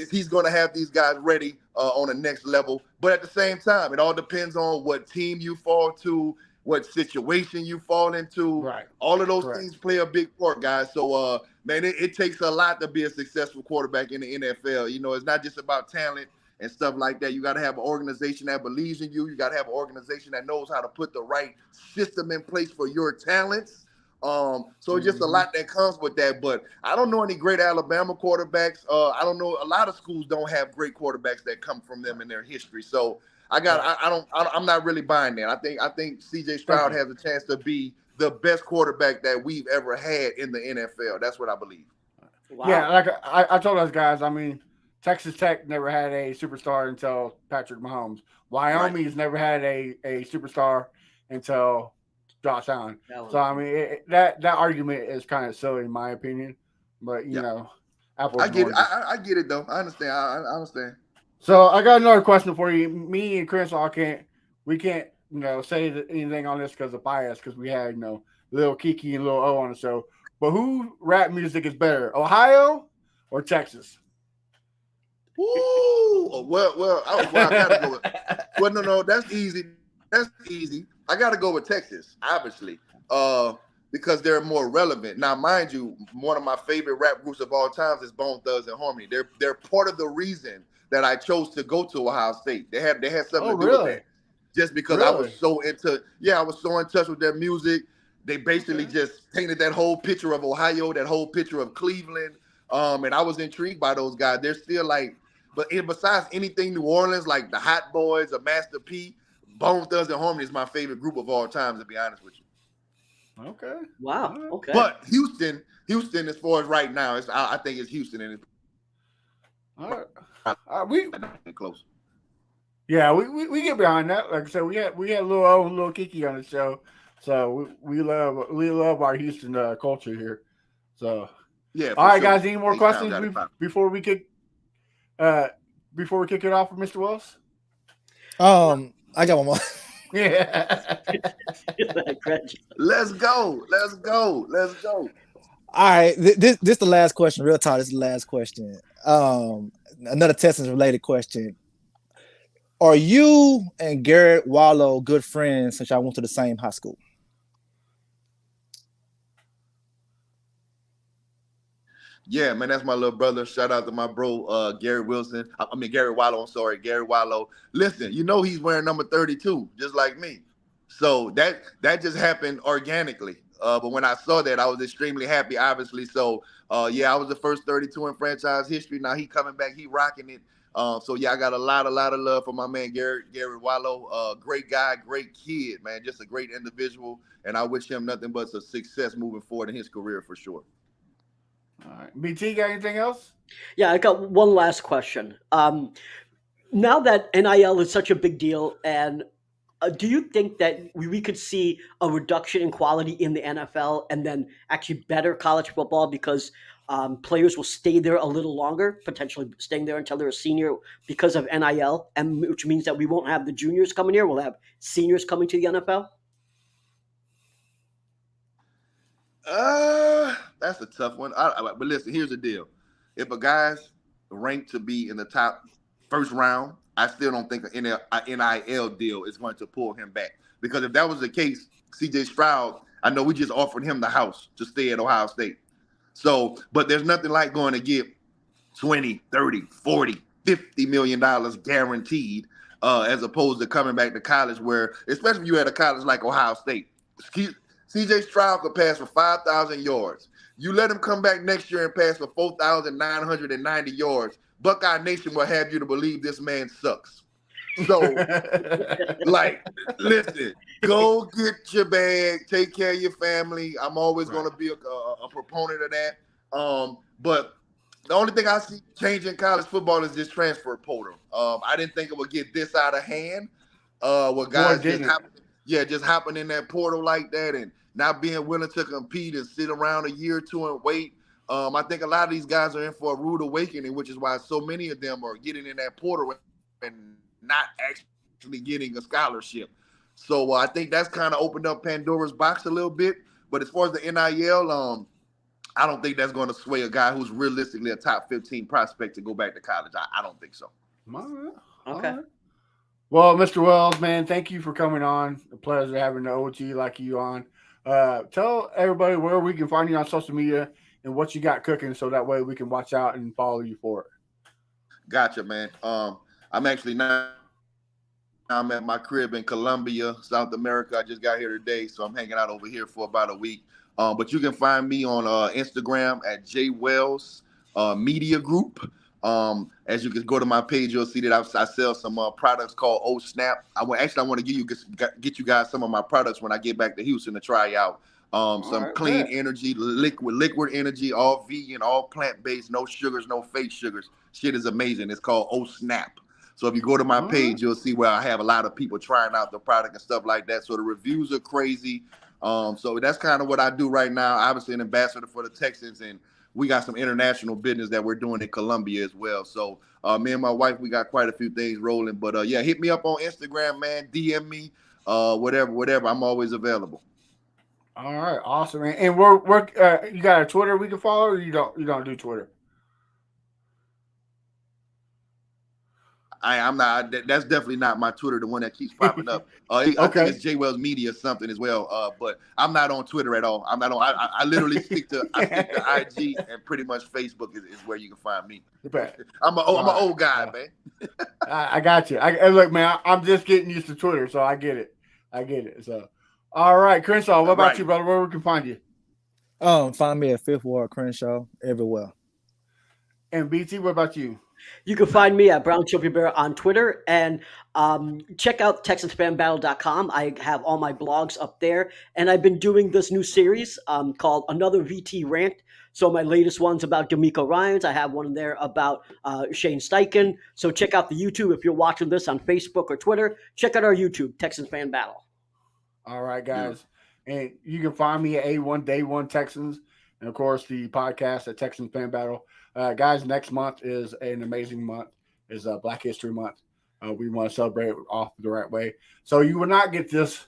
E: he's going to have these guys ready on the next level. But at the same time, it all depends on what team you fall to what situation you fall into.
B: Right.
E: All of those
B: Correct.
E: things play a big part, guys. So, man, it takes a lot to be a successful quarterback in the NFL. You know, it's not just about talent and stuff like that. You got to have an organization that believes in you. You got to have an organization that knows how to put the right system in place for your talents. So it's just a lot that comes with that. But I don't know any great Alabama quarterbacks. I don't know. A lot of schools don't have great quarterbacks that come from them in their history. So I'm not really buying that. I think CJ Stroud has a chance to be the best quarterback that we've ever had in the NFL. That's what I believe.
C: Wow.
B: Yeah, like I told those guys, I mean, Texas Tech never had a superstar until Patrick Mahomes. Wyoming's never had a superstar until Josh Allen. So I mean, that argument is kind of silly in my opinion. But you know, apples.
E: I get it. I get it though. I understand. I understand.
B: So I got another question for you. Me and Crenshaw can't say anything on this because of bias, because we had Lil Kiki and Lil O on the show. But who rap music is better, Ohio or Texas?
E: Ooh, well, I gotta go with. Well, no, that's easy. That's easy. I gotta go with Texas, obviously, because they're more relevant. Now, mind you, one of my favorite rap groups of all times is Bone Thugs and Harmony. They're part of the reason that I chose to go to Ohio State. They had something to do with that. Just because I was so in touch with their music. They basically just painted that whole picture of Ohio, that whole picture of Cleveland. And I was intrigued by those guys. They're still besides anything New Orleans, like the Hot Boys or Master P, Bone Thugs and Harmony is my favorite group of all time, to be honest with you.
B: Okay.
C: Wow. Okay.
E: But Houston, as far as right now, I think it's Houston. And
B: all right. We
E: close.
B: Yeah, we get behind that. Like I said, we had Lil O and Lil Kiki on the show, so we love our Houston culture here. So
E: yeah.
B: All right, guys. Any more questions before we kick it off with Mr. Wells?
D: I got one more.
B: Yeah.
E: Let's go.
D: All right, this the last question. Real talk. This is the last question. Another Texans related question. Are you and Garrett Wallow good friends since y'all went to the same high school?
E: Yeah, man, that's my little brother. Shout out to my bro, Garrett Wallow. I'm sorry, Garrett Wallow. Listen, he's wearing number 32, just like me. So that just happened organically. But when I saw that, I was extremely happy, obviously. So, I was the first 32 in franchise history. Now he coming back, he rocking it. I got a lot of love for my man Garrett Wallow. Great guy, great kid, man, just a great individual, and I wish him nothing but success moving forward in his career for sure.
B: All right, BT, got anything else?
C: Yeah, I got one last question. Now that NIL is such a big deal, and do you think that we could see a reduction in quality in the NFL and then actually better college football because players will stay there a little longer, potentially staying there until they're a senior because of NIL, and which means that we won't have the juniors coming here. We'll have seniors coming to the NFL.
E: That's a tough one. But listen, here's the deal. If a guy's ranked to be in the top first round, I still don't think an NIL deal is going to pull him back. Because if that was the case, CJ Stroud, I know we just offered him the house to stay at Ohio State. So, but there's nothing like going to get 20, 30, 40, $50 million guaranteed as opposed to coming back to college where, especially if you're at a college like Ohio State, CJ Stroud could pass for 5,000 yards. You let him come back next year and pass for 4,990 yards. Buckeye Nation will have you to believe this man sucks. So, listen, go get your bag, take care of your family. I'm always going to be a proponent of that. But the only thing I see changing college football is this transfer portal. I didn't think it would get this out of hand. With guys just hopping in that portal like that and not being willing to compete and sit around a year or two and wait. I think a lot of these guys are in for a rude awakening, which is why so many of them are getting in that portal and not actually getting a scholarship. So I think that's kind of opened up Pandora's box a little bit. But as far as the NIL, I don't think that's going to sway a guy who's realistically a top 15 prospect to go back to college. I don't think so.
B: All right.
C: Okay.
B: Well, Mr. Wells, man, thank you for coming on. A pleasure having the OG like you on. Tell everybody where we can find you on social media and what you got cooking, so that way we can watch out and follow you for it.
E: Gotcha, man. I'm actually now. I'm at my crib in Colombia, South America. I just got here today, so I'm hanging out over here for about a week. But you can find me on Instagram at JWells Media Group. As you can go to my page, you'll see that I sell some products called O Snap. I want to get you guys some of my products when I get back to Houston to try out. Some
B: right,
E: clean
B: bet.
E: energy, liquid energy, all vegan, all plant-based, no sugars, no fake sugars. Shit is amazing. It's called O Snap. So if you go to my page, you'll see where I have a lot of people trying out the product and stuff like that. So the reviews are crazy. So that's kind of what I do right now. Obviously an ambassador for the Texans, and we got some international business that we're doing in Colombia as well. So me and my wife, we got quite a few things rolling. But yeah, hit me up on Instagram, man. DM me, whatever. I'm always available.
B: All right, awesome, man. And we're you got a Twitter we can follow, or you don't do Twitter?
E: I'm not. That's definitely not my Twitter, the one that keeps popping up. I think
B: Okay.
E: it's JWells Media or something as well. But I'm not on Twitter at all. I'm not on. I literally stick to IG, and pretty much Facebook is where you can find me. I'm an old guy, man.
B: I got you. Look, man, I'm just getting used to Twitter, so I get it. So, all right, Crenshaw, what about you, brother? Where we can find you?
D: Find me at Fifth Ward Crenshaw everywhere.
B: And BT, what about you?
C: You can find me at Brown Chubby Bear on Twitter, and check out TexansFanBattle.com. I have all my blogs up there, and I've been doing this new series called Another VT Rant. So my latest one's about D'Amico Ryans. I have one there about Shane Steichen. So check out the YouTube if you're watching this on Facebook or Twitter. Check out our YouTube, Texans Fan Battle.
B: All right, guys. And you can find me at A1 Day One Texans, and of course the podcast at Texans Fan Battle. Guys, next month is an amazing month. It's Black History Month. We want to celebrate it off the right way. So you will not get this,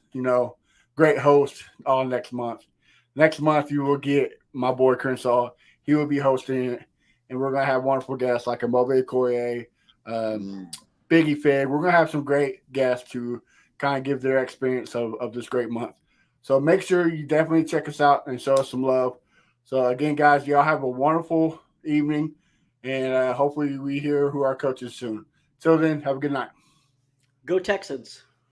B: great host all next month. Next month you will get my boy Crenshaw. He will be hosting it, and we're gonna have wonderful guests like Amobe Koye, Biggie Fig. We're gonna have some great guests to kind of give their experience of this great month. So make sure you definitely check us out and show us some love. So again, guys, y'all have a wonderful evening, and hopefully we hear who our coach is soon. Till then, have a good night.
C: Go Texans.